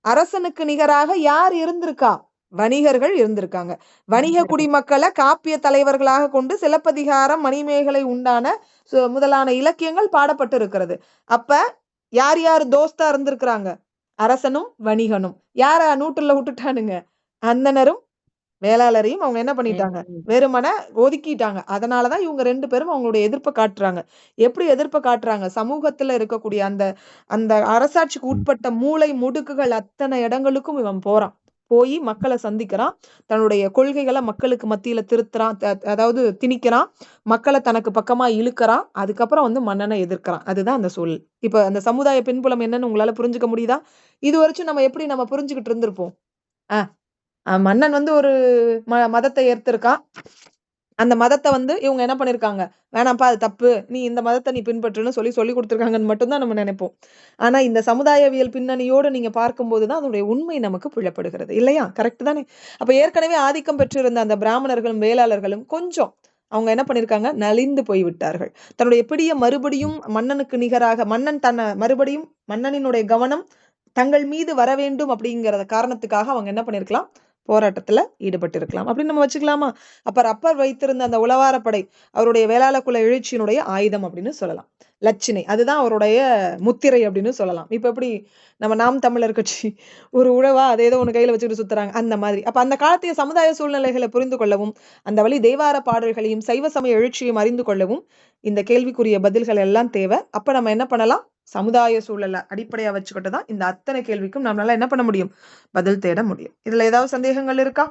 [SPEAKER 1] அரசனுக்கு நிகராக யார் இருந்திருக்கா? வணிகர்கள் இருந்திருக்காங்க. வணிக குடிமக்களை காப்பிய தலைவர்களாக கொண்டு சிலப்பதிகாரம், மணிமேகலை உண்டான முதலான இலக்கியங்கள் பாடப்பட்டு இருக்கிறது. அப்ப யார் யார் தோஸ்தா இருந்திருக்கிறாங்க? அரசனும் வணிகனும். யார நூற்றுல விட்டுட்டானுங்க? அந்தணரும் வேளாளரையும் அவங்க என்ன பண்ணிட்டாங்க? வெறுமன ஒதுக்கிட்டாங்க. அதனாலதான் இவங்க 2 பேரும் அவங்களுடைய எதிர்ப்பை காட்டுறாங்க. எப்படி எதிர்ப்பை காட்டுறாங்க? சமூகத்துல இருக்கக்கூடிய அந்த அரசாட்சிக்கு உட்பட்ட மூலை முடுக்குகள் அத்தனை இடங்களுக்கும் இவன் போறான். போய் மக்களை சந்திக்கிறான். தன்னுடைய கொள்கைகளை மக்களுக்கு மத்தியில திருத்துறான், அதாவது திணிக்கிறான். மக்களை தனக்கு பக்கமா இழுக்கிறான். அதுக்கப்புறம் மன்னனை எதிர்க்கிறான். அதுதான் அந்த சூழல். இப்ப அந்த சமுதாய பின்புலம் என்னன்னு உங்களால புரிஞ்சுக்க முடியுதா? இது வரைக்கும் நம்ம புரிஞ்சுக்கிட்டு இருந்திருப்போம். மன்னன் ஒரு மதத்தை ஏற்றிருக்கான். அந்த மதத்தை இவங்க என்ன பண்ணிருக்காங்க? வேணாம்ப்பா, அது தப்பு, நீ இந்த மதத்தை நீ பின்பற்றுன்னு சொல்லி கொடுத்திருக்காங்கன்னு மட்டும்தான் நம்ம நினைப்போம். ஆனா இந்த சமுதாயவியல் பின்னணியோடு நீங்க பார்க்கும்போதுதான் அதனுடைய உண்மை நமக்கு புலப்படுகிறது இல்லையா? கரெக்ட் தானே? அப்ப ஏற்கனவே ஆதிக்கம் பெற்றிருந்த அந்த பிராமணர்களும் வேளாளர்களும் கொஞ்சம் அவங்க என்ன பண்ணிருக்காங்க? நலிந்து போய் விட்டார்கள். தன்னுடைய பிடிய மறுபடியும் மன்னனுக்கு நிகராக மறுபடியும் மன்னனினுடைய கவனம் தங்கள் மீது வர வேண்டும் அப்படிங்கிற காரணத்துக்காக அவங்க என்ன பண்ணிருக்கலாம்? போராட்டத்துல ஈடுபட்டு இருக்கலாம் அப்படின்னு நம்ம வச்சுக்கலாமா? அப்ப அப்பர் வைத்திருந்த அந்த உளவாரப்படை அவருடைய வேளாள குல எழுச்சியினுடைய ஆயுதம் அப்படின்னு சொல்லலாம். லட்சினை, அதுதான் அவருடைய முத்திரை அப்படின்னு சொல்லலாம். இப்ப எப்படி நம்ம நாம் தமிழர் கட்சி ஒரு உழவா அதை ஏதோ ஒண்ணு கையில வச்சுட்டு சுத்துறாங்க, அந்த மாதிரி. அப்ப அந்த காலத்திய சமுதாய சூழ்நிலைகளை புரிந்து கொள்ளவும், அந்த வழி தேவார பாடல்களையும் சைவ சமய எழுச்சியையும் அறிந்து கொள்ளவும் இந்த கேள்விக்குரிய பதில்கள் எல்லாம் தேவை. அப்ப நம்ம என்ன பண்ணலாம்? சமுதாய சூழலை அடிப்படையா வச்சுக்கிட்டு தான் இந்த அத்தனை கேள்விக்கும் நம்மளால என்ன பண்ண முடியும்? பதில் தேட முடியும். இதுல ஏதாவது சந்தேகங்கள் இருக்கா?